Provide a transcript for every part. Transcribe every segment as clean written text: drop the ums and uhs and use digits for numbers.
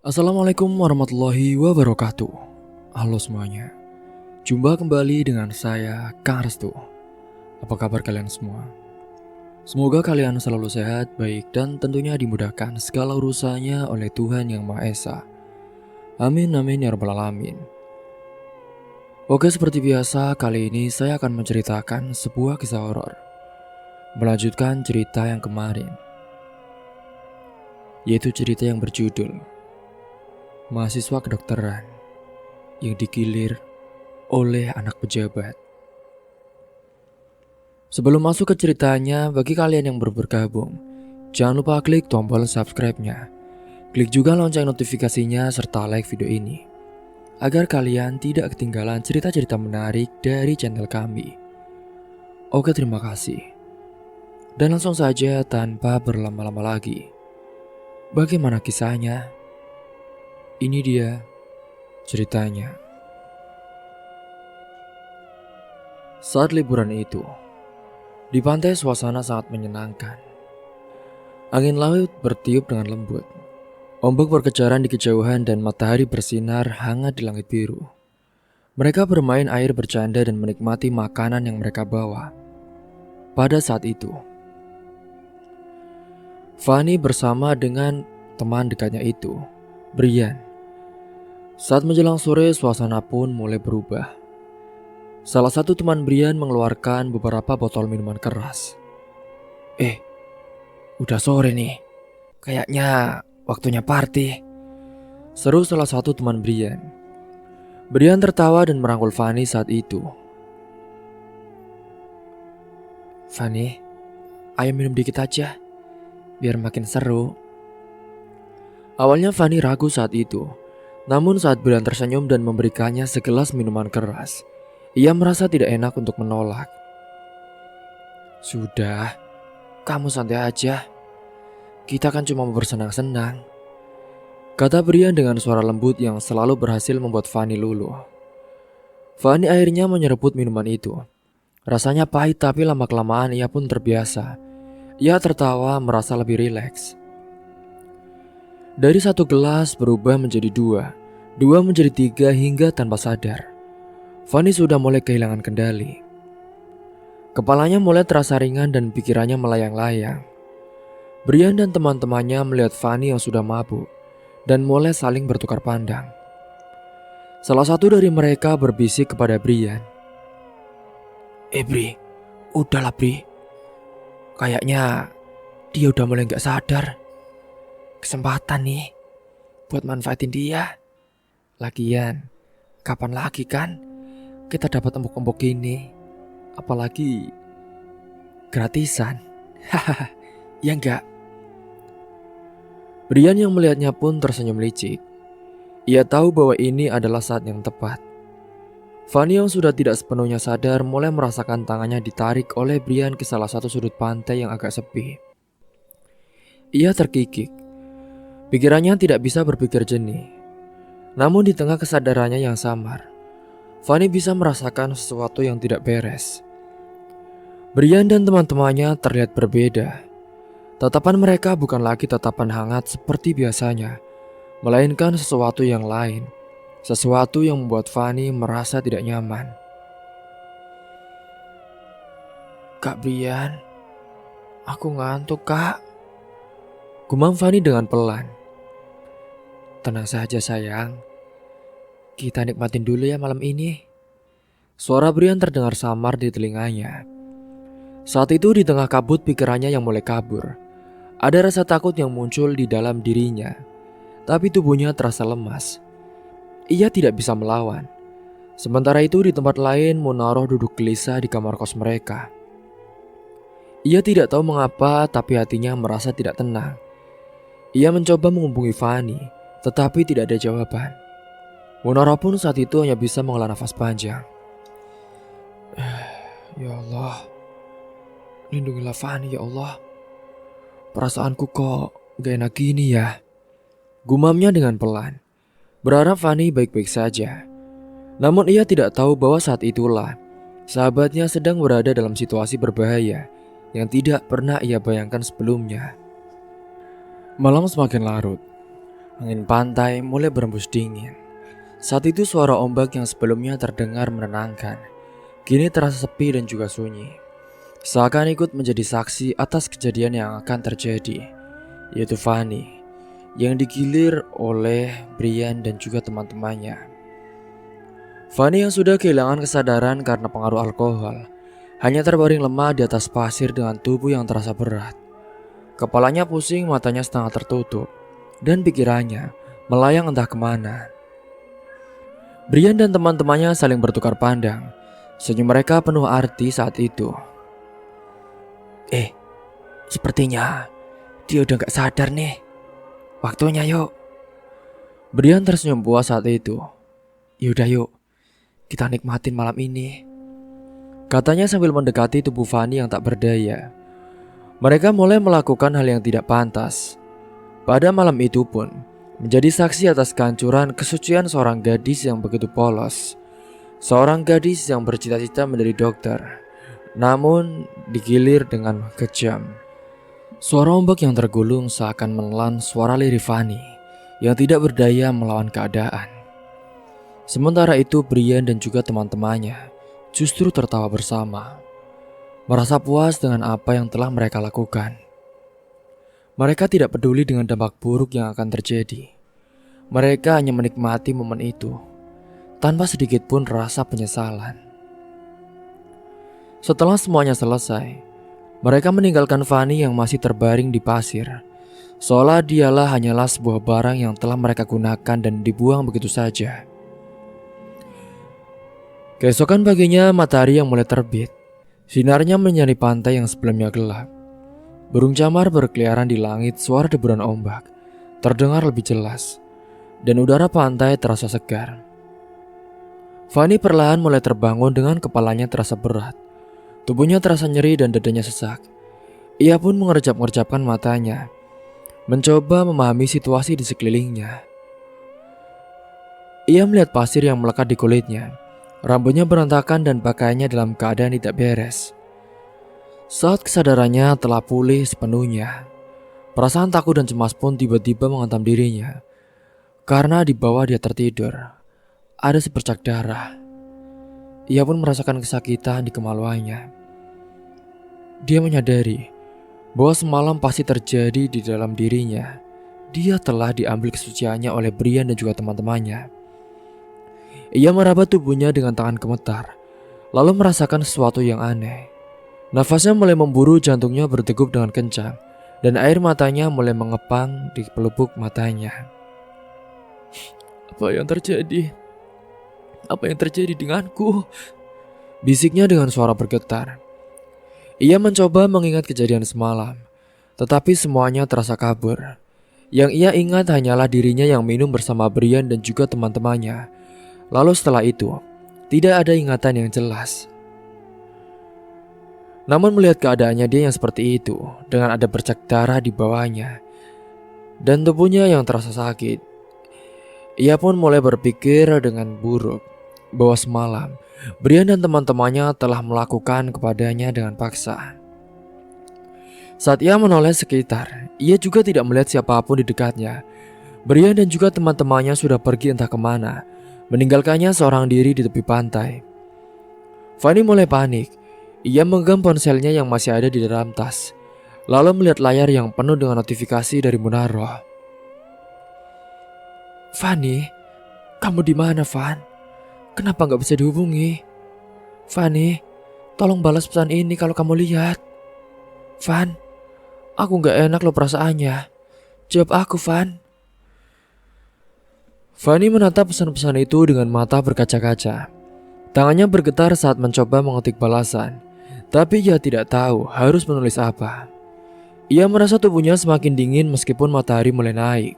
Assalamualaikum warahmatullahi wabarakatuh. Halo semuanya. Jumpa kembali dengan saya, Kang Restu. Apa kabar kalian semua? Semoga kalian selalu sehat, baik, dan tentunya dimudahkan segala urusannya oleh Tuhan Yang Maha Esa. Amin amin ya rabbal alamin. Oke, seperti biasa, kali ini saya akan menceritakan sebuah kisah horor. Melanjutkan cerita yang kemarin, yaitu cerita yang berjudul Mahasiswa Kedokteran yang digilir oleh anak pejabat. Sebelum masuk ke ceritanya, bagi kalian yang baru bergabung, jangan lupa klik tombol subscribe-nya. Klik juga lonceng notifikasinya serta like video ini, agar kalian tidak ketinggalan cerita-cerita menarik dari channel kami. Oke, terima kasih. Dan langsung saja tanpa berlama-lama lagi. Bagaimana kisahnya? Ini dia ceritanya. Saat liburan itu, di pantai suasana sangat menyenangkan. Angin laut bertiup dengan lembut. Ombak berkejaran di kejauhan dan matahari bersinar hangat di langit biru. Mereka bermain air, bercanda, dan menikmati makanan yang mereka bawa. Pada saat itu, Fanny bersama dengan teman dekatnya itu, Brian. Saat menjelang sore, suasana pun mulai berubah. Salah satu teman Brian mengeluarkan beberapa botol minuman keras. Udah sore nih. Kayaknya waktunya party, seru salah satu teman Brian. Brian tertawa dan merangkul Fanny saat itu. Fanny, ayo minum dikit aja, biar makin seru. Awalnya Fanny ragu saat itu. Namun saat Brian tersenyum dan memberikannya segelas minuman keras, ia merasa tidak enak untuk menolak. Sudah, kamu santai aja. Kita kan cuma mau bersenang-senang, kata Brian dengan suara lembut yang selalu berhasil membuat Fanny luluh. Fanny akhirnya menyeruput minuman itu. Rasanya pahit, tapi lama-kelamaan ia pun terbiasa. Ia tertawa merasa lebih rileks. Dari satu gelas berubah menjadi dua menjadi tiga, hingga tanpa sadar Fanny sudah mulai kehilangan kendali. Kepalanya mulai terasa ringan dan pikirannya melayang-layang. Brian dan teman-temannya melihat Fanny yang sudah mabuk dan mulai saling bertukar pandang. Salah satu dari mereka berbisik kepada Brian. Bri, udahlah Bri. Kayaknya dia udah mulai gak sadar. Kesempatan nih buat manfaatin dia. Lagian, kapan lagi kan kita dapat empuk-empuk gini? Apalagi gratisan. Hahaha, ya enggak? Brian yang melihatnya pun tersenyum licik. Ia tahu bahwa ini adalah saat yang tepat. Fanny yang sudah tidak sepenuhnya sadar mulai merasakan tangannya ditarik oleh Brian ke salah satu sudut pantai yang agak sepi. Ia terkikik. Pikirannya tidak bisa berpikir jernih. Namun di tengah kesadarannya yang samar, Fanny bisa merasakan sesuatu yang tidak beres. Brian dan teman-temannya terlihat berbeda. Tatapan mereka bukan lagi tatapan hangat seperti biasanya, melainkan sesuatu yang lain. Sesuatu yang membuat Fanny merasa tidak nyaman. Kak Brian, aku ngantuk kak, gumam Fanny dengan pelan. Tenang saja sayang, kita nikmatin dulu ya malam ini. Suara Brian terdengar samar di telinganya. Saat itu di tengah kabut pikirannya yang mulai kabur, ada rasa takut yang muncul di dalam dirinya. Tapi tubuhnya terasa lemas. Ia tidak bisa melawan. Sementara itu di tempat lain, Munarah duduk gelisah di kamar kos mereka. Ia tidak tahu mengapa, tapi hatinya merasa tidak tenang. Ia mencoba menghubungi Fanny, tetapi tidak ada jawaban. Munarah pun saat itu hanya bisa menghela nafas panjang. Ya Allah, lindungilah Fanny ya Allah. Perasaanku kok gak enak gini ya, gumamnya dengan pelan, berharap Fanny baik-baik saja. Namun ia tidak tahu bahwa saat itulah sahabatnya sedang berada dalam situasi berbahaya yang tidak pernah ia bayangkan sebelumnya. Malam semakin larut. Angin pantai mulai berembus dingin. Saat itu suara ombak yang sebelumnya terdengar menenangkan, kini terasa sepi dan juga sunyi. Seakan ikut menjadi saksi atas kejadian yang akan terjadi, yaitu Fanny, yang digilir oleh Brian dan juga teman-temannya. Fanny yang sudah kehilangan kesadaran karena pengaruh alkohol, hanya terbaring lemah di atas pasir dengan tubuh yang terasa berat. Kepalanya pusing, matanya setengah tertutup, dan pikirannya melayang entah kemana. Brian dan teman-temannya saling bertukar pandang. Senyum mereka penuh arti saat itu. Sepertinya dia udah gak sadar nih. Waktunya yuk. Brian tersenyum puas saat itu. Yaudah yuk, kita nikmatin malam ini, katanya sambil mendekati tubuh Fanny yang tak berdaya. Mereka mulai melakukan hal yang tidak pantas. Pada malam itu pun menjadi saksi atas kehancuran kesucian seorang gadis yang begitu polos. Seorang gadis yang bercita-cita menjadi dokter, namun digilir dengan kejam. Suara ombak yang tergulung seakan menelan suara lirih Fanny yang tidak berdaya melawan keadaan. Sementara itu Brian dan juga teman-temannya justru tertawa bersama, merasa puas dengan apa yang telah mereka lakukan. Mereka tidak peduli dengan dampak buruk yang akan terjadi. Mereka hanya menikmati momen itu, tanpa sedikit pun rasa penyesalan. Setelah semuanya selesai, mereka meninggalkan Fanny yang masih terbaring di pasir, seolah dialah hanyalah sebuah barang yang telah mereka gunakan dan dibuang begitu saja. Keesokan paginya matahari yang mulai terbit, sinarnya menyinari pantai yang sebelumnya gelap. Burung camar berkeliaran di langit, suara deburan ombak terdengar lebih jelas, dan udara pantai terasa segar. Fanny perlahan mulai terbangun dengan kepalanya terasa berat. Tubuhnya terasa nyeri dan dadanya sesak. Ia pun mengerjap-ngerjapkan matanya, mencoba memahami situasi di sekelilingnya. Ia melihat pasir yang melekat di kulitnya, rambutnya berantakan dan pakaiannya dalam keadaan tidak beres. Saat kesadarannya telah pulih sepenuhnya, perasaan takut dan cemas pun tiba-tiba menghantam dirinya. Karena di bawah dia tertidur ada sepercak darah. Ia pun merasakan kesakitan di kemaluannya. Dia menyadari bahwa semalam pasti terjadi di dalam dirinya. Dia telah diambil kesuciannya oleh Brian dan juga teman-temannya. Ia meraba tubuhnya dengan tangan gemetar, lalu merasakan sesuatu yang aneh. Nafasnya mulai memburu, jantungnya berdegup dengan kencang, dan air matanya mulai mengepang di pelupuk matanya. Apa yang terjadi? Apa yang terjadi denganku? Bisiknya dengan suara bergetar. Ia mencoba mengingat kejadian semalam, tetapi semuanya terasa kabur. Yang ia ingat hanyalah dirinya yang minum bersama Brian dan juga teman-temannya. Lalu setelah itu, tidak ada ingatan yang jelas. Namun melihat keadaannya dia yang seperti itu, dengan ada bercak darah di bawahnya dan tubuhnya yang terasa sakit, ia pun mulai berpikir dengan buruk bahwa semalam Brian dan teman-temannya telah melakukan kepadanya dengan paksa. Saat ia menoleh sekitar, ia juga tidak melihat siapapun di dekatnya. Brian dan juga teman-temannya sudah pergi entah kemana, meninggalkannya seorang diri di tepi pantai. Fanny mulai panik. Ia menggenggam ponselnya yang masih ada di dalam tas, lalu melihat layar yang penuh dengan notifikasi dari Munarroh. Fanny, kamu di mana, Van? Kenapa gak bisa dihubungi? Fanny, tolong balas pesan ini kalau kamu lihat. Van, aku gak enak loh perasaannya. Jawab aku, Van. Fanny menatap pesan-pesan itu dengan mata berkaca-kaca. Tangannya bergetar saat mencoba mengetik balasan, tapi ia tidak tahu harus menulis apa. Ia merasa tubuhnya semakin dingin meskipun matahari mulai naik.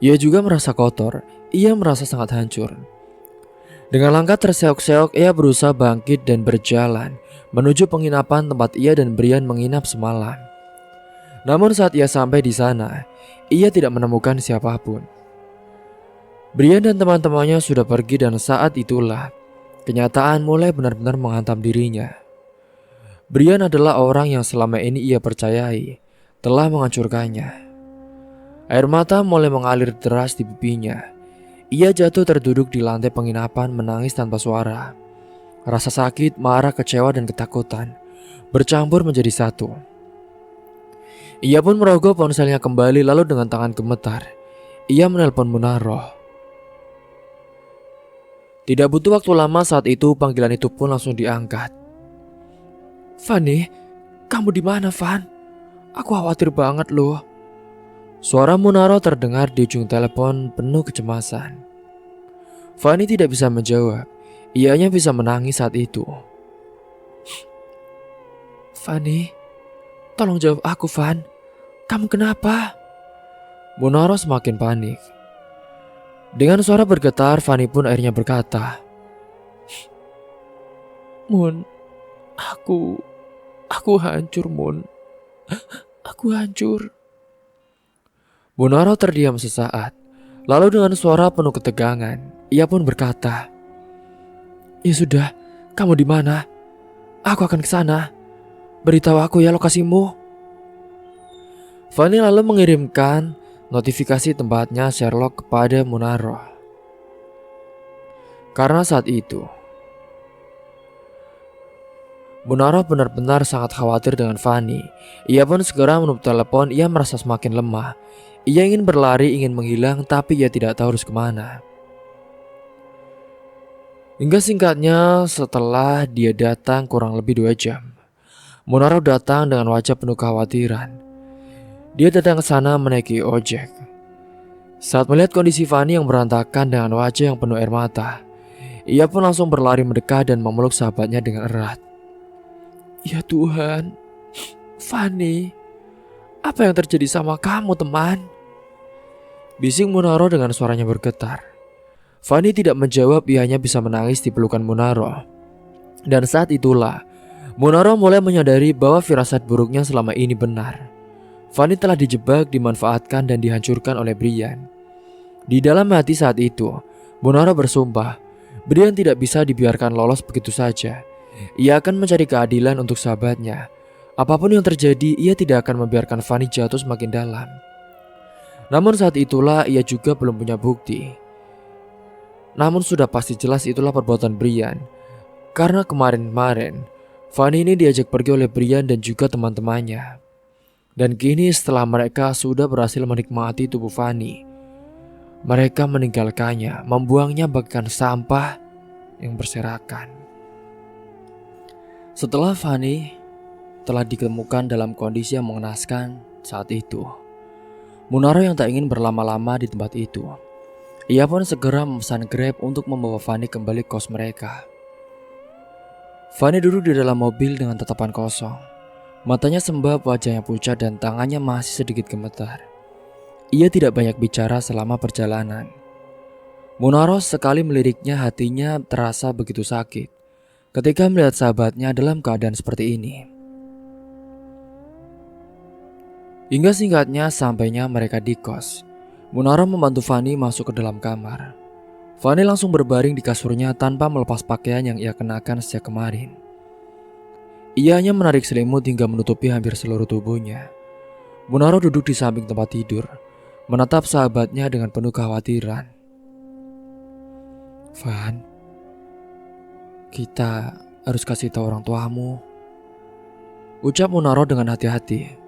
Ia juga merasa kotor, ia merasa sangat hancur. Dengan langkah terseok-seok, ia berusaha bangkit dan berjalan menuju penginapan tempat ia dan Brian menginap semalam. Namun saat ia sampai di sana, ia tidak menemukan siapapun. Brian dan teman-temannya sudah pergi dan saat itulah kenyataan mulai benar-benar menghantam dirinya. Brian adalah orang yang selama ini ia percayai telah menghancurkannya. Air mata mulai mengalir deras di pipinya. Ia jatuh terduduk di lantai penginapan menangis tanpa suara. Rasa sakit, marah, kecewa, dan ketakutan bercampur menjadi satu. Ia pun merogoh ponselnya kembali lalu dengan tangan gemetar, ia menelpon Munaroh. Tidak butuh waktu lama saat itu panggilan itu pun langsung diangkat. Fanny, kamu di mana, Van? Aku khawatir banget loh. Suara Munaroh terdengar di ujung telepon penuh kecemasan. Fanny tidak bisa menjawab. Ia hanya bisa menangis saat itu. Fanny, tolong jawab aku, Van. Kamu kenapa? Munaroh semakin panik. Dengan suara bergetar, Fanny pun akhirnya berkata, Mun, aku hancur, Mun. Aku hancur. Munaroh terdiam sesaat. Lalu dengan suara penuh ketegangan, ia pun berkata, Ya sudah, kamu di mana? Aku akan ke sana. Beritahu aku ya lokasimu. Fanny lalu mengirimkan notifikasi tempatnya Sherlock kepada Munaroh. Karena saat itu, Munaroh benar-benar sangat khawatir dengan Fanny. Ia pun segera menutup telepon. Ia merasa semakin lemah. Ia ingin berlari, ingin menghilang, tapi ia tidak tahu harus kemana. Hingga singkatnya setelah dia datang kurang lebih 2 jam, Munaroh datang dengan wajah penuh kekhawatiran. Dia datang ke sana menaiki ojek. Saat melihat kondisi Fanny yang berantakan dengan wajah yang penuh air mata, ia pun langsung berlari mendekat dan memeluk sahabatnya dengan erat. Ya Tuhan, Fanny, apa yang terjadi sama kamu, teman? Bising Munaroh dengan suaranya bergetar. Fanny tidak menjawab, ia hanya bisa menangis di pelukan Munaroh. Dan saat itulah, Munaroh mulai menyadari bahwa firasat buruknya selama ini benar. Fanny telah dijebak, dimanfaatkan, dan dihancurkan oleh Brian. Di dalam hati saat itu, Munaroh bersumpah, Brian tidak bisa dibiarkan lolos begitu saja. Ia akan mencari keadilan untuk sahabatnya. Apapun yang terjadi, ia tidak akan membiarkan Fanny jatuh semakin dalam. Namun saat itulah ia juga belum punya bukti. Namun sudah pasti jelas itulah perbuatan Brian. Karena kemarin-kemarin, Fanny ini diajak pergi oleh Brian dan juga teman-temannya. Dan kini setelah mereka sudah berhasil menikmati tubuh Fanny, mereka meninggalkannya, membuangnya bagaikan sampah yang berserakan. Setelah Fanny telah ditemukan dalam kondisi yang mengenaskan saat itu, Munaroh yang tak ingin berlama-lama di tempat itu, ia pun segera memesan Grab untuk membawa Fanny kembali ke kos mereka. Fanny duduk di dalam mobil dengan tatapan kosong. Matanya sembab, wajahnya pucat dan tangannya masih sedikit gemetar. Ia tidak banyak bicara selama perjalanan. Munaroh sekali meliriknya, hatinya terasa begitu sakit ketika melihat sahabatnya dalam keadaan seperti ini. Hingga singkatnya sampainya mereka di kos, Munaroh membantu Fanny masuk ke dalam kamar. Fanny langsung berbaring di kasurnya tanpa melepas pakaian yang ia kenakan sejak kemarin. Ia hanya menarik selimut hingga menutupi hampir seluruh tubuhnya. Munaroh duduk di samping tempat tidur, menatap sahabatnya dengan penuh kekhawatiran. Van, kita harus kasih tahu orang tuamu, ucap Munaroh dengan hati-hati.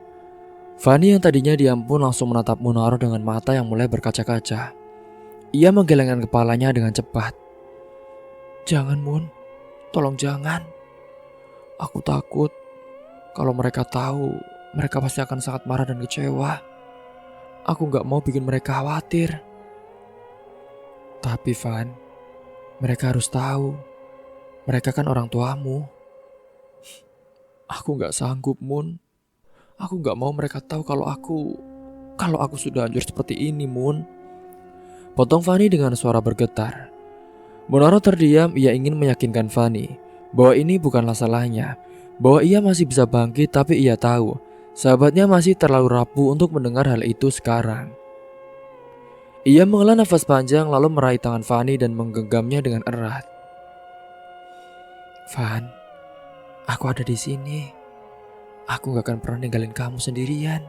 Fanny yang tadinya diam pun langsung menatap Munaroh dengan mata yang mulai berkaca-kaca. Ia menggelengkan kepalanya dengan cepat. Jangan, Mun, tolong jangan. Aku takut kalau mereka tahu, mereka pasti akan sangat marah dan kecewa. Aku gak mau bikin mereka khawatir. Tapi Van, mereka harus tahu, mereka kan orang tuamu. Aku gak sanggup, Mun. Aku gak mau mereka tahu kalau aku sudah hancur seperti ini, Mun. Potong Fanny dengan suara bergetar. Munaroh terdiam, ia ingin meyakinkan Fanny bahwa ini bukanlah salahnya, bahwa ia masih bisa bangkit, tapi ia tahu sahabatnya masih terlalu rapuh untuk mendengar hal itu sekarang. Ia menghela nafas panjang lalu meraih tangan Fanny dan menggenggamnya dengan erat. Van, aku ada di sini. Aku gak akan pernah ninggalin kamu sendirian,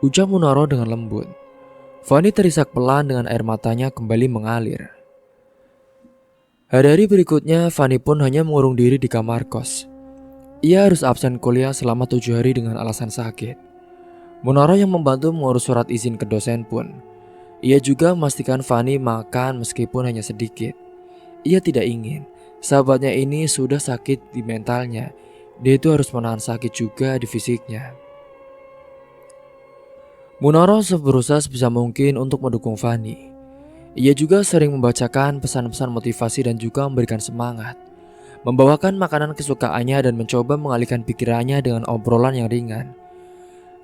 ucap Munaro dengan lembut. Fanny terisak pelan dengan air matanya kembali mengalir. Hari-hari berikutnya, Fanny pun hanya mengurung diri di kamar kos. Ia harus absen kuliah selama 7 hari dengan alasan sakit. Munaro yang membantu mengurus surat izin ke dosen pun. Ia juga memastikan Fanny makan meskipun hanya sedikit. Ia tidak ingin sahabatnya ini sudah sakit di mentalnya. Dia itu harus menahan sakit juga di fisiknya. Munaro berusaha sebisa mungkin untuk mendukung Fanny. Ia juga sering membacakan pesan-pesan motivasi dan juga memberikan semangat, membawakan makanan kesukaannya dan mencoba mengalihkan pikirannya dengan obrolan yang ringan.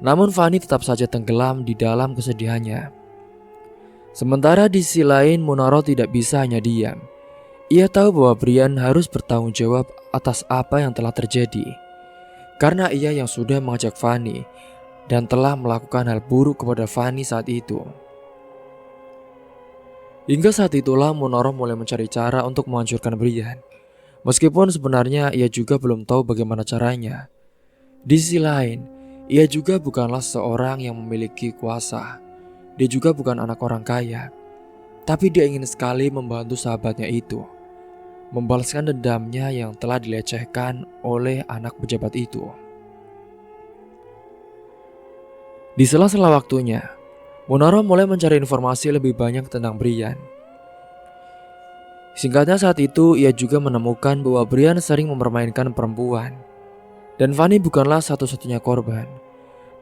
Namun Fanny tetap saja tenggelam di dalam kesedihannya. Sementara di sisi lain, Munaro tidak bisa hanya diam. Ia tahu bahwa Brian harus bertanggung jawab atas apa yang telah terjadi, karena ia yang sudah mengajak Fanny dan telah melakukan hal buruk kepada Fanny saat itu. Hingga saat itulah Munaro mulai mencari cara untuk menghancurkan Brian. Meskipun sebenarnya ia juga belum tahu bagaimana caranya. Di sisi lain, ia juga bukanlah seorang yang memiliki kuasa. Dia juga bukan anak orang kaya. Tapi dia ingin sekali membantu sahabatnya itu, membalaskan dendamnya yang telah dilecehkan oleh anak pejabat itu. Di sela-sela waktunya, Munaro mulai mencari informasi lebih banyak tentang Brian. Singkatnya saat itu ia juga menemukan bahwa Brian sering mempermainkan perempuan. Dan Fanny bukanlah satu-satunya korban.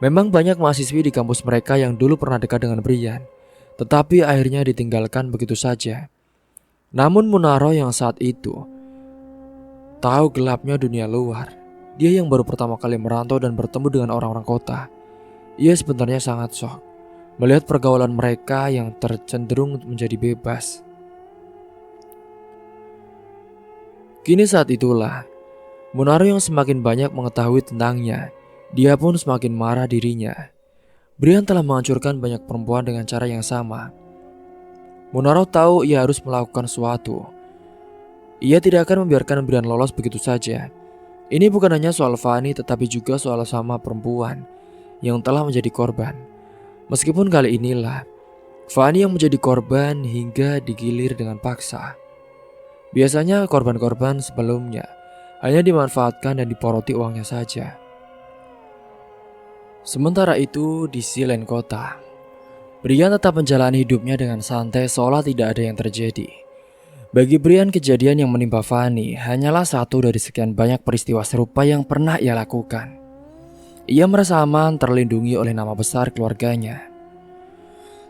Memang banyak mahasiswi di kampus mereka yang dulu pernah dekat dengan Brian, tetapi akhirnya ditinggalkan begitu saja. Namun Munaro yang saat itu tahu gelapnya dunia luar. Dia yang baru pertama kali merantau dan bertemu dengan orang-orang kota. Ia sebenarnya sangat shock melihat pergaulan mereka yang tercenderung menjadi bebas. Kini saat itulah, Munaro yang semakin banyak mengetahui tentangnya, dia pun semakin marah dirinya. Brian telah menghancurkan banyak perempuan dengan cara yang sama. Munaro tahu ia harus melakukan sesuatu. Ia tidak akan membiarkan Brian lolos begitu saja. Ini bukan hanya soal Fanny tetapi juga soal sama perempuan yang telah menjadi korban. Meskipun kali inilah Fanny yang menjadi korban hingga digilir dengan paksa. Biasanya korban-korban sebelumnya hanya dimanfaatkan dan diporoti uangnya saja. Sementara itu di sisi lain kota, Brian tetap menjalani hidupnya dengan santai seolah tidak ada yang terjadi. Bagi Brian, kejadian yang menimpa Fanny hanyalah satu dari sekian banyak peristiwa serupa yang pernah ia lakukan. Ia merasa aman terlindungi oleh nama besar keluarganya.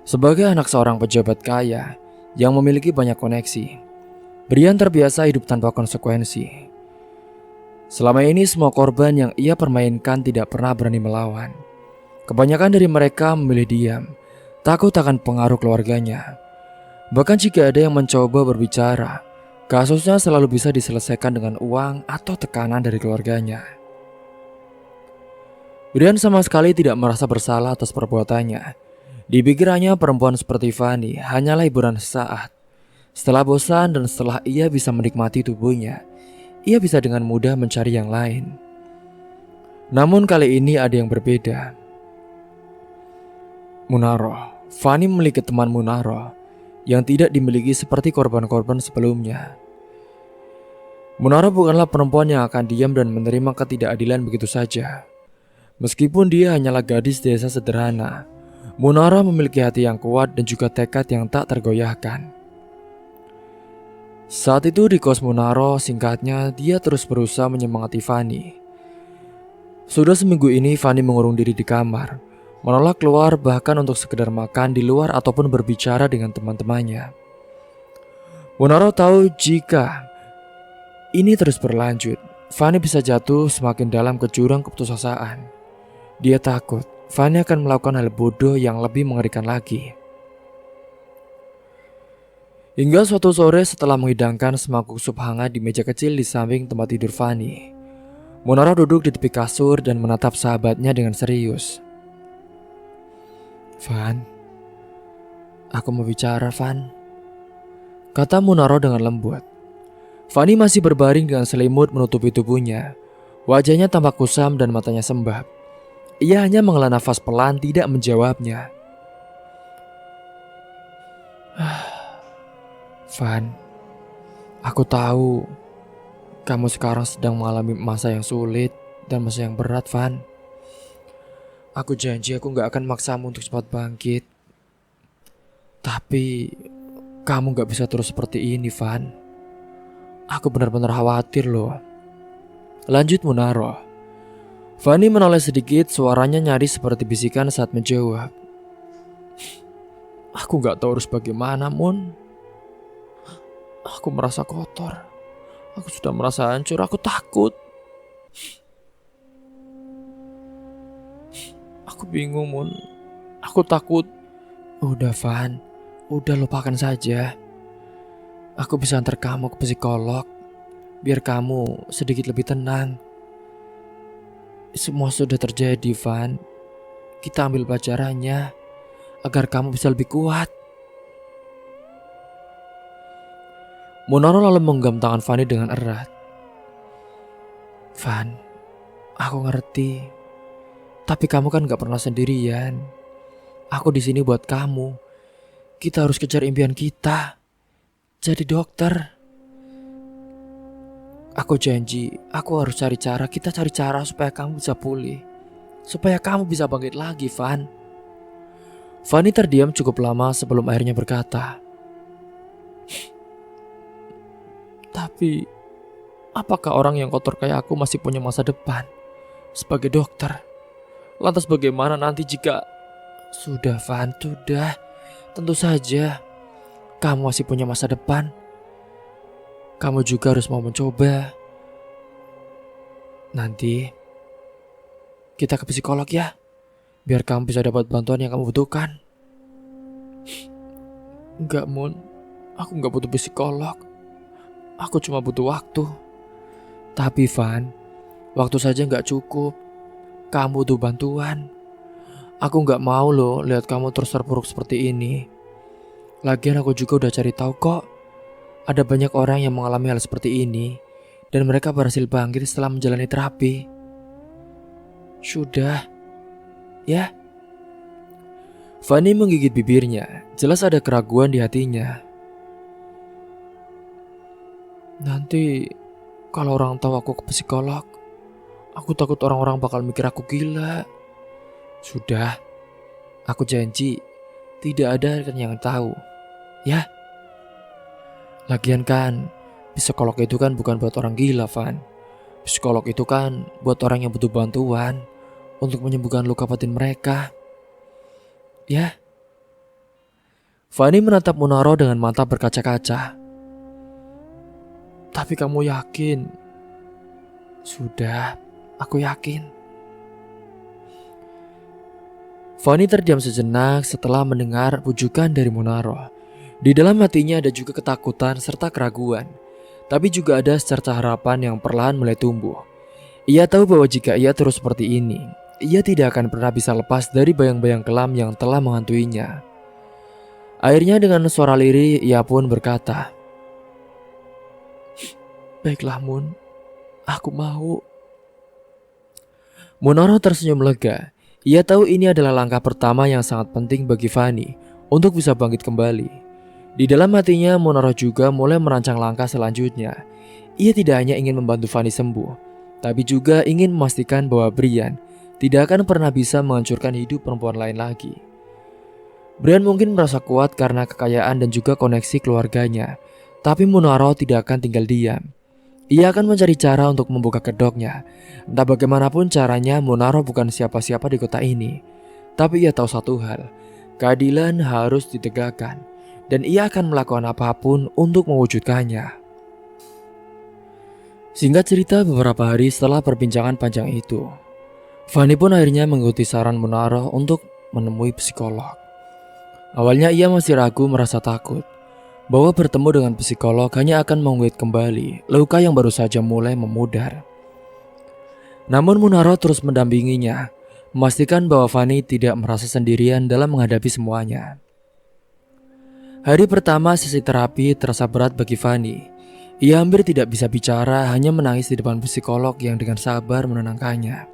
Sebagai anak seorang pejabat kaya yang memiliki banyak koneksi, Brian terbiasa hidup tanpa konsekuensi. Selama ini semua korban yang ia permainkan tidak pernah berani melawan. Kebanyakan dari mereka memilih diam, takut akan pengaruh keluarganya. Bahkan jika ada yang mencoba berbicara, kasusnya selalu bisa diselesaikan dengan uang atau tekanan dari keluarganya. Brian sama sekali tidak merasa bersalah atas perbuatannya. Di pikirannya perempuan seperti Fanny hanyalah hiburan sesaat. Setelah bosan dan setelah ia bisa menikmati tubuhnya, ia bisa dengan mudah mencari yang lain. Namun kali ini ada yang berbeda. Munaro, Fanny memiliki teman Munaro yang tidak dimiliki seperti korban-korban sebelumnya. Munaro bukanlah perempuan yang akan diam dan menerima ketidakadilan begitu saja. Meskipun dia hanyalah gadis desa sederhana, Munaro memiliki hati yang kuat dan juga tekad yang tak tergoyahkan. Saat itu di kos Munaro, singkatnya dia terus berusaha menyemangati Fanny. Sudah seminggu ini Fanny mengurung diri di kamar, menolak keluar bahkan untuk sekedar makan di luar ataupun berbicara dengan teman-temannya. Munaro tahu jika ini terus berlanjut, Fanny bisa jatuh semakin dalam ke jurang keputusasaan. Dia takut Fanny akan melakukan hal bodoh yang lebih mengerikan lagi. Hingga suatu sore setelah menghidangkan semangkuk sup hangat di meja kecil di samping tempat tidur Fanny, Munaro duduk di tepi kasur dan menatap sahabatnya dengan serius. "Van, aku mau bicara, Van," kata Munaro dengan lembut. Fanny masih berbaring dengan selimut menutupi tubuhnya. Wajahnya tampak kusam dan matanya sembab. Ia hanya menghela nafas pelan, tidak menjawabnya. Van, aku tahu kamu sekarang sedang mengalami masa yang sulit dan masa yang berat, Van. Aku janji aku gak akan maksamu untuk cepat bangkit. Tapi kamu gak bisa terus seperti ini, Van. Aku benar-benar khawatir loh. Lanjut Munaro. Fani menoleh sedikit, suaranya nyaris seperti bisikan saat menjawab. Aku gak tahu harus bagaimana, Mun. Aku merasa kotor. Aku sudah merasa hancur, aku takut. Aku bingung, Mun. Aku takut. Udah, Van. Udah, lupakan saja. Aku bisa antar kamu ke psikolog. Biar kamu sedikit lebih tenang. Semua sudah terjadi, Van. Kita ambil pelajarannya agar kamu bisa lebih kuat. Munaro lalu menggenggam tangan Fani dengan erat. Van, aku ngerti. Tapi kamu kan gak pernah sendirian. Aku di sini buat kamu. Kita harus kejar impian kita. Jadi dokter. Aku janji, aku harus cari cara. Kita cari cara supaya kamu bisa pulih. Supaya kamu bisa bangkit lagi, Van. Fani terdiam cukup lama sebelum akhirnya berkata. Tapi, apakah orang yang kotor kayak aku masih punya masa depan? Sebagai dokter. Lantas bagaimana nanti jika... Sudah, Van, sudah. Tentu saja. Kamu masih punya masa depan. Kamu juga harus mau mencoba. Nanti kita ke psikolog ya. Biar kamu bisa dapat bantuan yang kamu butuhkan. Enggak, Mun. Aku enggak butuh psikolog. Aku cuma butuh waktu. Tapi Van, waktu saja enggak cukup. Kamu butuh bantuan. Aku enggak mau loh lihat kamu terus terpuruk seperti ini. Lagian aku juga udah cari tahu kok. Ada banyak orang yang mengalami hal seperti ini. Dan mereka berhasil bangkit setelah menjalani terapi. Sudah. Ya. Fani menggigit bibirnya. Jelas ada keraguan di hatinya. Nanti kalau orang tahu aku ke psikolog, aku takut orang-orang bakal mikir aku gila. Sudah. Aku janji tidak ada yang tahu. Ya. Lagian kan psikolog itu kan bukan buat orang gila, Van. Psikolog itu kan buat orang yang butuh bantuan untuk menyembuhkan luka batin mereka. Ya. Fani menatap Munaro dengan mata berkaca-kaca. Tapi kamu yakin? Sudah, aku yakin. Fani terdiam sejenak setelah mendengar pujukan dari Munaro. Di dalam hatinya ada juga ketakutan serta keraguan. Tapi juga ada secerca harapan yang perlahan mulai tumbuh. Ia tahu bahwa jika ia terus seperti ini, ia tidak akan pernah bisa lepas dari bayang-bayang kelam yang telah menghantuinya. Akhirnya dengan suara lirih ia pun berkata, Baiklah, Mun, aku mau. Munaro tersenyum lega. Ia tahu ini adalah langkah pertama yang sangat penting bagi Fani untuk bisa bangkit kembali. Di dalam hatinya Munaro juga mulai merancang langkah selanjutnya. Ia tidak hanya ingin membantu Fani sembuh, tapi juga ingin memastikan bahwa Brian tidak akan pernah bisa menghancurkan hidup perempuan lain lagi. Brian mungkin merasa kuat karena kekayaan dan juga koneksi keluarganya, tapi Munaro tidak akan tinggal diam. Ia akan mencari cara untuk membuka kedoknya. Entah bagaimanapun caranya, Munaro bukan siapa-siapa di kota ini. Tapi ia tahu satu hal, keadilan harus ditegakkan. Dan ia akan melakukan apapun untuk mewujudkannya. Singkat cerita, beberapa hari setelah perbincangan panjang itu, Fani pun akhirnya mengikuti saran Munaro untuk menemui psikolog. Awalnya ia masih ragu, merasa takut bahwa bertemu dengan psikolog hanya akan menguat kembali luka yang baru saja mulai memudar. Namun Munaro terus mendampinginya, memastikan bahwa Fani tidak merasa sendirian dalam menghadapi semuanya. Hari pertama sesi terapi terasa berat bagi Fani. Ia hampir tidak bisa bicara, hanya menangis di depan psikolog yang dengan sabar menenangkannya.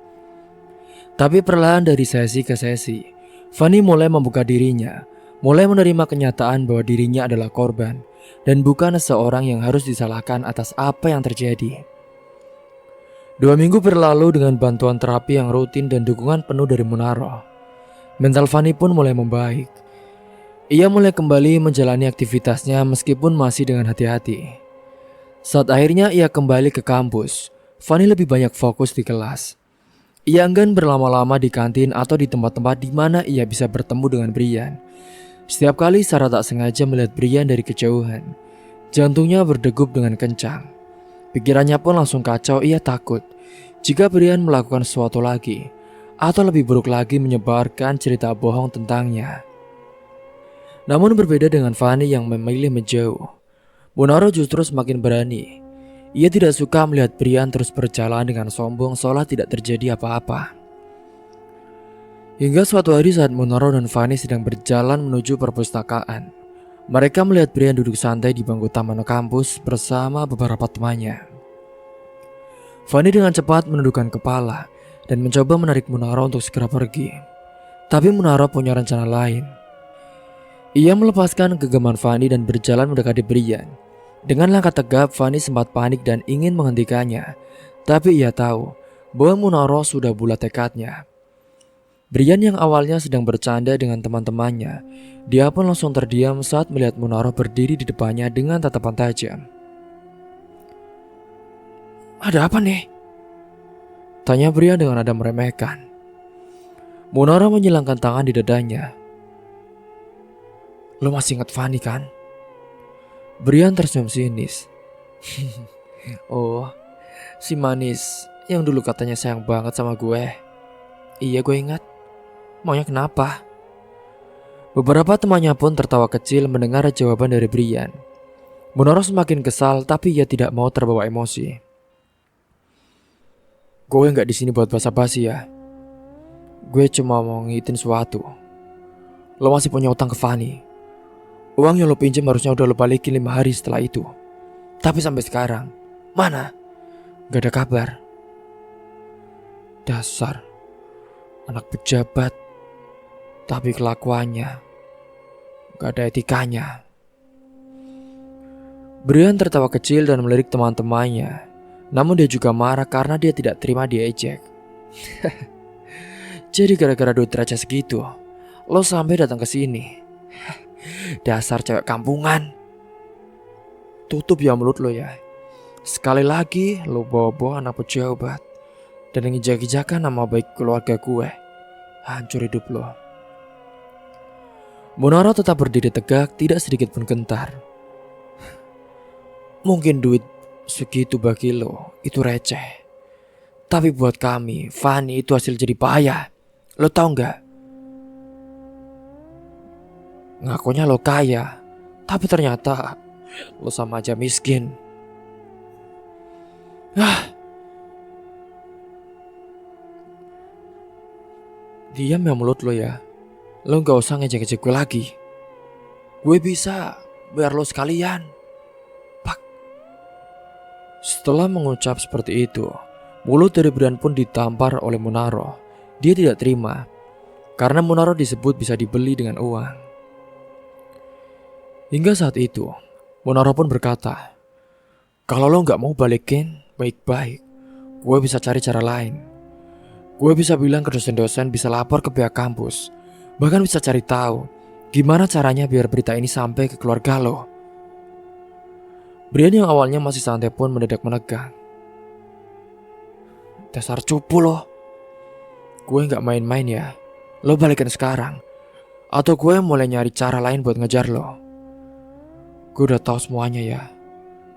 Tapi perlahan dari sesi ke sesi, Fanny mulai membuka dirinya, mulai menerima kenyataan bahwa dirinya adalah korban dan bukan seorang yang harus disalahkan atas apa yang terjadi. 2 minggu berlalu dengan bantuan terapi yang rutin dan dukungan penuh dari Munaro. Mental Fanny pun mulai membaik. Ia mulai kembali menjalani aktivitasnya meskipun masih dengan hati-hati. Saat akhirnya ia kembali ke kampus, Fanny lebih banyak fokus di kelas. Ia enggan berlama-lama di kantin atau di tempat-tempat di mana ia bisa bertemu dengan Brian. Setiap kali secara tak sengaja melihat Brian dari kejauhan, jantungnya berdegup dengan kencang. Pikirannya pun langsung kacau. Ia takut jika Brian melakukan sesuatu lagi, atau lebih buruk lagi menyebarkan cerita bohong tentangnya. Namun berbeda dengan Fanny yang memilih menjauh, Munaro justru semakin berani. Ia tidak suka melihat Brian terus berjalan dengan sombong seolah tidak terjadi apa-apa. Hingga suatu hari saat Munaro dan Fanny sedang berjalan menuju perpustakaan, mereka melihat Brian duduk santai di bangku taman kampus bersama beberapa temannya. Fanny dengan cepat menundukkan kepala dan mencoba menarik Munaro untuk segera pergi. Tapi Munaro punya rencana lain. Ia melepaskan genggaman Fanny dan berjalan mendekati Brian. Dengan langkah tegap, Fanny sempat panik dan ingin menghentikannya. Tapi ia tahu bahwa Munaro sudah bulat tekadnya. Brian yang awalnya sedang bercanda dengan teman-temannya, dia pun langsung terdiam saat melihat Munaro berdiri di depannya dengan tatapan tajam. "Ada apa nih?" tanya Brian dengan nada meremehkan. Munaro menyilangkan tangan di dadanya. "Lo masih ingat Fanny kan?" Brian tersenyum sinis. "Oh, si manis yang dulu katanya sayang banget sama gue. Iya, gue ingat. Maunya kenapa?" Beberapa temannya pun tertawa kecil mendengar jawaban dari Brian. Munaro semakin kesal, tapi ia tidak mau terbawa emosi. "Gue nggak di sini buat basa-basi ya. Gue cuma mau ngingetin sesuatu. Lo masih punya utang ke Fanny. Uang yang lo pinjam harusnya udah lo balikin 5 hari setelah itu. Tapi sampai sekarang, mana? Gak ada kabar." Dasar anak pejabat, tapi kelakuannya gak ada etikanya. Brian tertawa kecil dan melirik teman-temannya. Namun dia juga marah karena dia tidak terima diejek. "Jadi gara-gara duit receh segitu, lo sampai datang ke sini. Dasar cewek kampungan. Tutup ya mulut lo ya. Sekali lagi lo bawa-bawa anak pejabat dan ngejek-jekan nama baik keluarga gue. Hancur hidup lo." Munaro tetap berdiri tegak, tidak sedikit pun gentar. "Mungkin duit segitu bagi lo itu receh, tapi buat kami, Fanny itu hasil jerih payah. Lo tau gak? Ngakunya lo kaya, tapi ternyata lo sama aja miskin." "Diam ya mulut lo ya. Lo gak usah ngejek-ngejek gue lagi. Gue bisa biar lo sekalian." Pak. Setelah mengucap seperti itu, mulut dari Brian pun ditampar oleh Munaro. Dia tidak terima, karena Munaro disebut bisa dibeli dengan uang. Hingga saat itu, Munaro pun berkata, "Kalau lo gak mau balikin, baik-baik. Gue bisa cari cara lain. Gue bisa bilang ke dosen-dosen, bisa lapor ke pihak kampus. Bahkan bisa cari tahu gimana caranya biar berita ini sampai ke keluarga lo." Brian yang awalnya masih santai pun mendadak menegang. "Dasar cupu lo. Gue gak main-main ya. Lo balikin sekarang, atau gue mulai nyari cara lain buat ngejar lo. Gue udah tahu semuanya ya.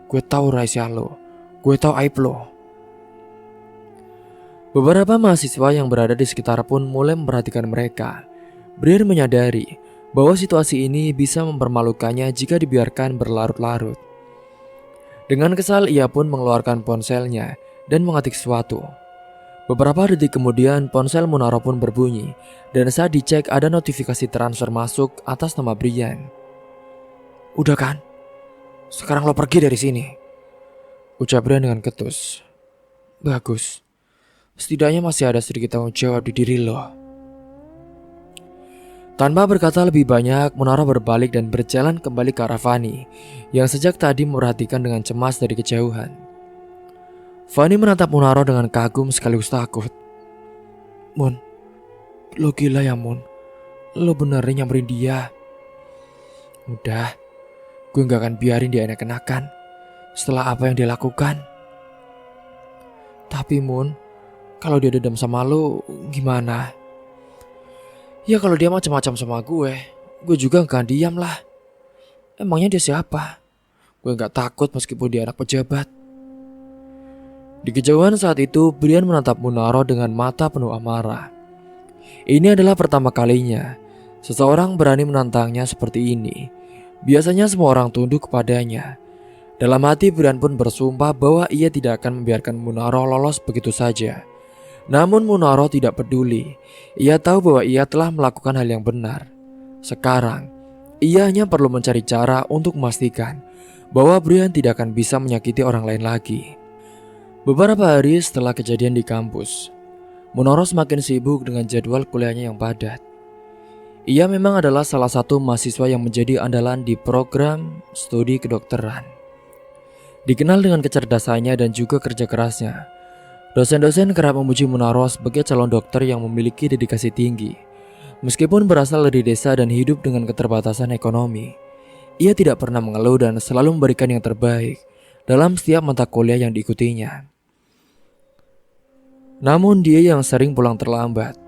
Gue tahu rahasia lo. Gue tahu aib lo." Beberapa mahasiswa yang berada di sekitar pun mulai memperhatikan mereka. Brian menyadari bahwa situasi ini bisa mempermalukannya jika dibiarkan berlarut-larut. Dengan kesal, ia pun mengeluarkan ponselnya dan mengetik sesuatu. Beberapa detik kemudian ponsel Munaro pun berbunyi, dan saat dicek ada notifikasi transfer masuk atas nama Brian. "Udah kan? Sekarang lo pergi dari sini," ucap Brian dengan ketus. "Bagus. Setidaknya masih ada sedikit tanggung jawab di diri lo. Tanpa berkata lebih banyak, Munaro berbalik dan berjalan kembali ke arah Fani yang sejak tadi memperhatikan dengan cemas dari kejauhan. Fani menatap Munaro dengan kagum sekaligus takut. Mun, lo gila ya Mun? Lo beneran nyamperin dia? Udah, gue gak akan biarin dia enak-enakan setelah apa yang dia lakukan. Tapi Mun, kalau dia dendam sama lo, gimana? Ya kalau dia macam-macam sama gue juga gak akan diam lah. Emangnya dia siapa? Gue gak takut meskipun dia anak pejabat. Di kejauhan saat itu, Brian menatap Munaro dengan mata penuh amarah. Ini adalah pertama kalinya seseorang berani menantangnya seperti ini. Biasanya semua orang tunduk kepadanya. Dalam hati Brian pun bersumpah bahwa ia tidak akan membiarkan Munaro lolos begitu saja. Namun Munaro tidak peduli. Ia tahu bahwa ia telah melakukan hal yang benar. Sekarang, ia hanya perlu mencari cara untuk memastikan bahwa Brian tidak akan bisa menyakiti orang lain lagi. Beberapa hari setelah kejadian di kampus, Munaro semakin sibuk dengan jadwal kuliahnya yang padat. Ia memang adalah salah satu mahasiswa yang menjadi andalan di program studi kedokteran. Dikenal dengan kecerdasannya dan juga kerja kerasnya, dosen-dosen kerap memuji Munaro sebagai calon dokter yang memiliki dedikasi tinggi. Meskipun berasal dari desa dan hidup dengan keterbatasan ekonomi, ia tidak pernah mengeluh dan selalu memberikan yang terbaik dalam setiap mata kuliah yang diikutinya. Namun dia yang sering pulang terlambat.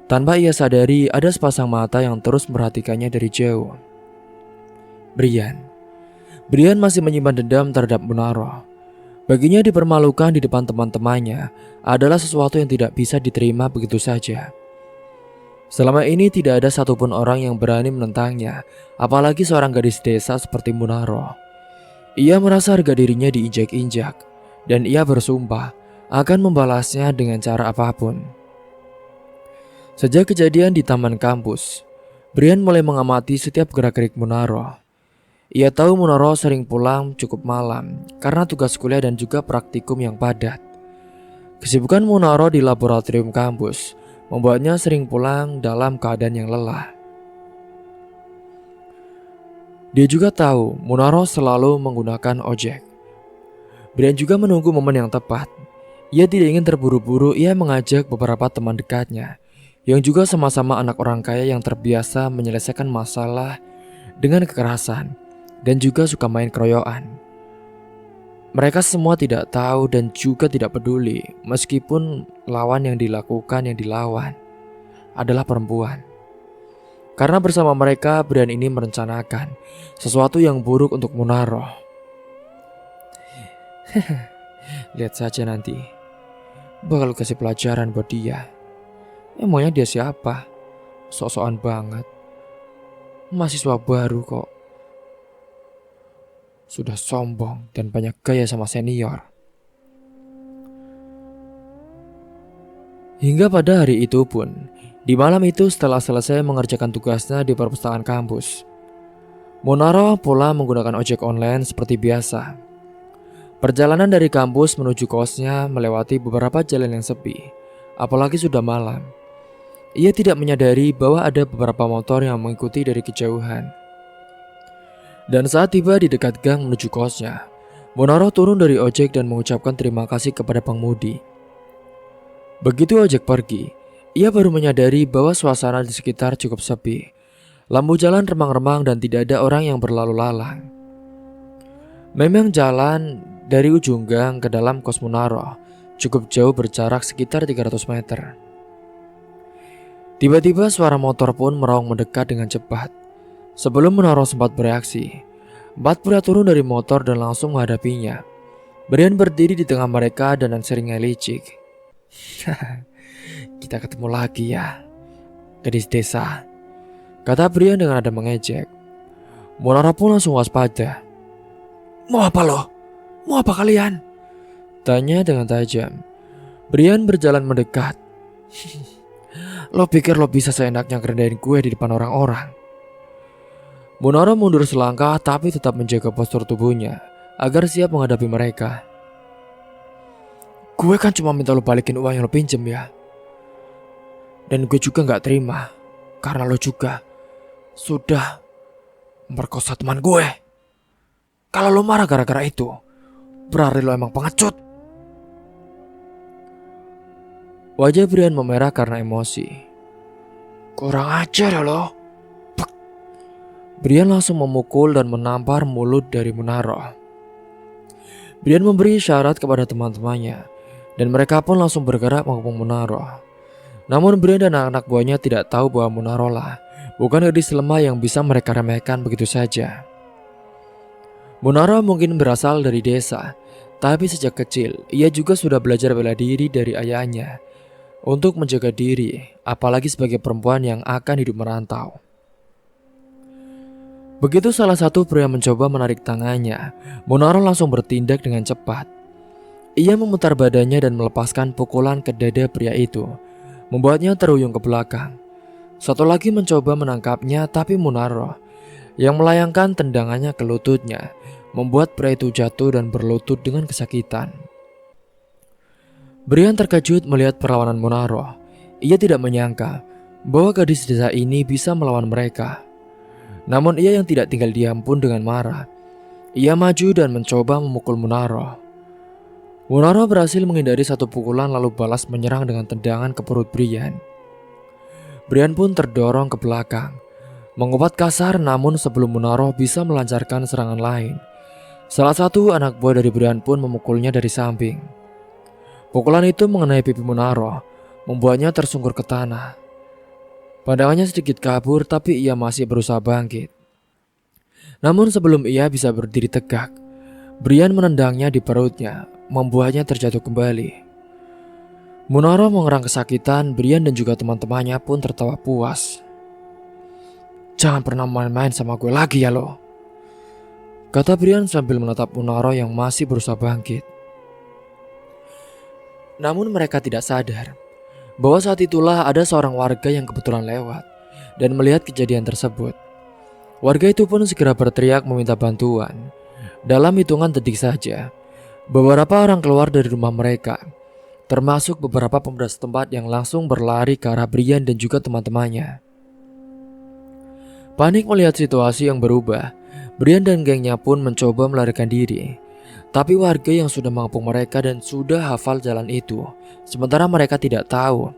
Tanpa ia sadari, ada sepasang mata yang terus memperhatikannya dari jauh. Brian masih menyimpan dendam terhadap Munaro. Baginya dipermalukan di depan teman-temannya adalah sesuatu yang tidak bisa diterima begitu saja. Selama ini tidak ada satupun orang yang berani menentangnya, apalagi seorang gadis desa seperti Munaro. Ia merasa harga dirinya diinjak-injak, dan ia bersumpah akan membalasnya dengan cara apapun. Sejak kejadian di taman kampus, Brian mulai mengamati setiap gerak-gerik Munaro. Ia tahu Munaro sering pulang cukup malam karena tugas kuliah dan juga praktikum yang padat. Kesibukan Munaro di laboratorium kampus membuatnya sering pulang dalam keadaan yang lelah. Dia juga tahu Munaro selalu menggunakan ojek. Brian juga menunggu momen yang tepat. Ia tidak ingin terburu-buru. Ia mengajak beberapa teman dekatnya yang juga sama-sama anak orang kaya yang terbiasa menyelesaikan masalah dengan kekerasan dan juga suka main keroyokan. Mereka semua tidak tahu dan juga tidak peduli meskipun lawan yang dilawan adalah perempuan. Karena bersama mereka, Brian ini merencanakan sesuatu yang buruk untuk Munaro. Lihat saja nanti, bakal kasih pelajaran buat dia. Emangnya dia siapa? Sok-sokan banget. Mahasiswa baru kok. Sudah sombong dan banyak gaya sama senior. Hingga pada hari itu pun, di malam itu setelah selesai mengerjakan tugasnya di perpustakaan kampus, Munaro pulang menggunakan ojek online seperti biasa. Perjalanan dari kampus menuju kosnya melewati beberapa jalan yang sepi, apalagi sudah malam. Ia tidak menyadari bahwa ada beberapa motor yang mengikuti dari kejauhan. Dan saat tiba di dekat gang menuju kosnya, Munaro turun dari ojek dan mengucapkan terima kasih kepada pengemudi. Begitu ojek pergi, ia baru menyadari bahwa suasana di sekitar cukup sepi. Lampu jalan remang-remang dan tidak ada orang yang berlalu lalang. Memang jalan dari ujung gang ke dalam kos Munaro cukup jauh, berjarak sekitar 300 meter. Tiba-tiba suara motor pun meraung mendekat dengan cepat. Sebelum Munaro sempat bereaksi, 4 pria turun dari motor dan langsung menghadapinya. Brian berdiri di tengah mereka dan seringnya licik. Kita ketemu lagi ya, gadis desa, kata Brian dengan nada mengejek. Munaro pun langsung waspada. Mau apa lo? Mau apa kalian? Tanya dengan tajam. Brian berjalan mendekat. Lo pikir lo bisa seenaknya ngerendahin gue di depan orang-orang? Munaro mundur selangkah tapi tetap menjaga postur tubuhnya agar siap menghadapi mereka. Gue kan cuma minta lo balikin uang yang lo pinjem ya. Dan gue juga gak terima karena lo juga sudah memperkosa teman gue. Kalau lo marah gara-gara itu, berarti lo emang pengecut. Wajah Brian memerah karena emosi. Kurang ajar ya lo. Brian langsung memukul dan menampar mulut dari Munaro. Brian memberi isyarat kepada teman-temannya, dan mereka pun langsung bergerak mengepung Munaro. Namun Brian dan anak buahnya tidak tahu bahwa Munaro lah bukan gadis lemah yang bisa mereka remehkan begitu saja. Munaro mungkin berasal dari desa, tapi sejak kecil ia juga sudah belajar bela diri dari ayahnya untuk menjaga diri, apalagi sebagai perempuan yang akan hidup merantau. Begitu salah satu pria mencoba menarik tangannya, Munaro langsung bertindak dengan cepat. Ia memutar badannya dan melepaskan pukulan ke dada pria itu, membuatnya terhuyung ke belakang. Satu lagi mencoba menangkapnya, tapi Munaro yang melayangkan tendangannya ke lututnya membuat pria itu jatuh dan berlutut dengan kesakitan. Brian terkejut melihat perlawanan Munaro. Ia tidak menyangka bahwa gadis desa ini bisa melawan mereka. Namun ia yang tidak tinggal diam pun dengan marah. Ia maju dan mencoba memukul Munaro. Munaro berhasil menghindari satu pukulan lalu balas menyerang dengan tendangan ke perut Brian. Brian pun terdorong ke belakang, mengupat kasar, namun sebelum Munaro bisa melancarkan serangan lain, salah satu anak buah dari Brian pun memukulnya dari samping. Pukulan itu mengenai pipi Munaro, membuatnya tersungkur ke tanah. Pandangannya sedikit kabur, tapi ia masih berusaha bangkit. Namun sebelum ia bisa berdiri tegak, Brian menendangnya di perutnya, membuatnya terjatuh kembali. Munaro mengerang kesakitan. Brian dan juga teman-temannya pun tertawa puas. Jangan pernah main-main sama gue lagi ya lo, kata Brian sambil menatap Munaro yang masih berusaha bangkit. Namun mereka tidak sadar bahwa saat itulah ada seorang warga yang kebetulan lewat dan melihat kejadian tersebut. Warga itu pun segera berteriak meminta bantuan. Dalam hitungan detik saja, beberapa orang keluar dari rumah mereka, termasuk beberapa pemuda setempat yang langsung berlari ke arah Brian dan juga teman-temannya. Panik melihat situasi yang berubah, Brian dan gengnya pun mencoba melarikan diri. Tapi warga yang sudah mengepung mereka dan sudah hafal jalan itu, sementara mereka tidak tahu.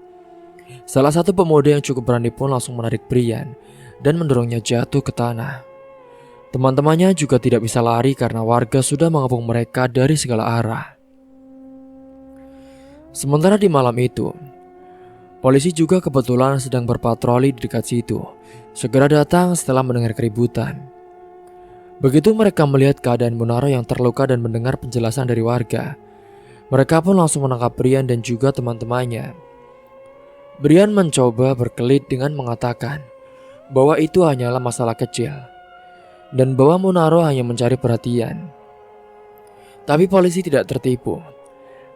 Salah satu pemuda yang cukup berani pun langsung menarik Brian dan mendorongnya jatuh ke tanah. Teman-temannya juga tidak bisa lari karena warga sudah mengepung mereka dari segala arah. Sementara di malam itu, polisi juga kebetulan sedang berpatroli di dekat situ. Segera datang setelah mendengar keributan. Begitu mereka melihat keadaan Munaro yang terluka dan mendengar penjelasan dari warga, mereka pun langsung menangkap Brian dan juga teman-temannya. Brian mencoba berkelit dengan mengatakan bahwa itu hanyalah masalah kecil dan bahwa Munaro hanya mencari perhatian. Tapi polisi tidak tertipu.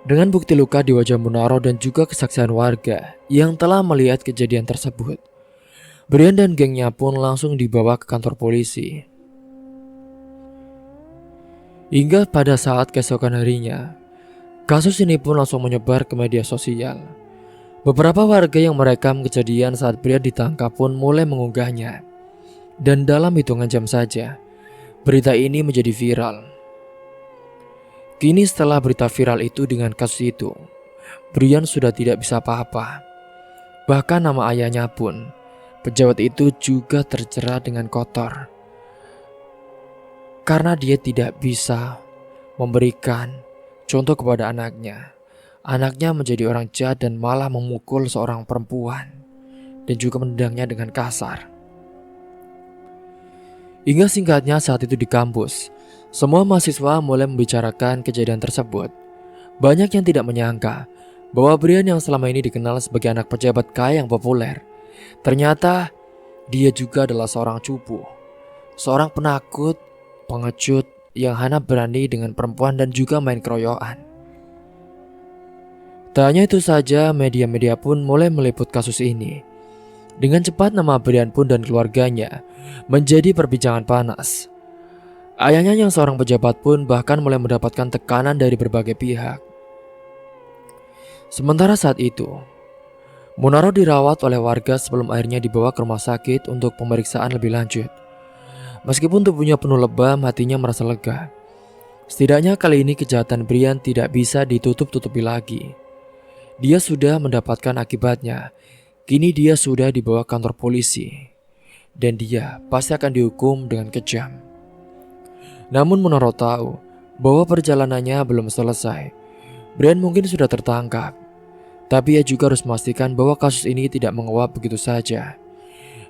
Dengan bukti luka di wajah Munaro dan juga kesaksian warga yang telah melihat kejadian tersebut, Brian dan gengnya pun langsung dibawa ke kantor polisi. Hingga pada saat keesokan harinya, kasus ini pun langsung menyebar ke media sosial. Beberapa warga yang merekam kejadian saat Brian ditangkap pun mulai mengunggahnya. Dan dalam hitungan jam saja, berita ini menjadi viral. Kini setelah berita viral itu dengan kasus itu, Brian sudah tidak bisa apa-apa. Bahkan nama ayahnya pun, pejabat itu juga tercera dengan kotor. Karena dia tidak bisa memberikan contoh kepada anaknya. Anaknya menjadi orang jahat dan malah memukul seorang perempuan dan juga menendangnya dengan kasar. Hingga singkatnya saat itu di kampus, semua mahasiswa mulai membicarakan kejadian tersebut. Banyak yang tidak menyangka bahwa Brian yang selama ini dikenal sebagai anak pejabat kaya yang populer, ternyata dia juga adalah seorang cupu, seorang penakut, pengecut yang hanya berani dengan perempuan dan juga main keroyokan. Tak hanya itu saja, media-media pun mulai meliput kasus ini. Dengan cepat nama Brian pun dan keluarganya menjadi perbincangan panas. Ayahnya yang seorang pejabat pun bahkan mulai mendapatkan tekanan dari berbagai pihak. Sementara saat itu, Munaro dirawat oleh warga sebelum akhirnya dibawa ke rumah sakit untuk pemeriksaan lebih lanjut. Meskipun tubuhnya penuh lebam, hatinya merasa lega. Setidaknya kali ini kejahatan Brian tidak bisa ditutup-tutupi lagi. Dia sudah mendapatkan akibatnya. Kini dia sudah dibawa ke kantor polisi. Dan dia pasti akan dihukum dengan kejam. Namun Munaro tahu bahwa perjalanannya belum selesai. Brian mungkin sudah tertangkap. Tapi ia juga harus memastikan bahwa kasus ini tidak menguap begitu saja.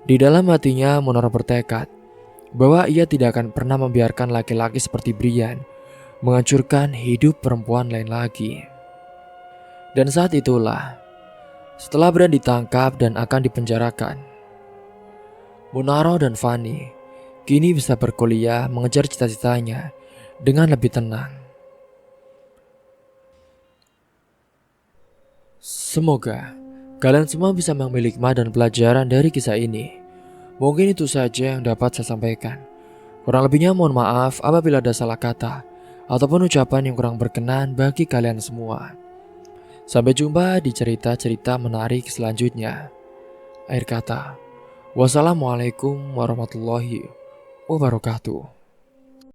Di dalam hatinya Munaro bertekad bahwa ia tidak akan pernah membiarkan laki-laki seperti Brian menghancurkan hidup perempuan lain lagi. Dan saat itulah, setelah Brian ditangkap dan akan dipenjarakan, Munaro dan Fanny kini bisa berkuliah mengejar cita-citanya dengan lebih tenang. Semoga kalian semua bisa mengambil hikmah dan pelajaran dari kisah ini. Mungkin itu saja yang dapat saya sampaikan. Kurang lebihnya mohon maaf apabila ada salah kata ataupun ucapan yang kurang berkenan bagi kalian semua. Sampai jumpa di cerita-cerita menarik selanjutnya. Akhir kata, wassalamualaikum warahmatullahi wabarakatuh.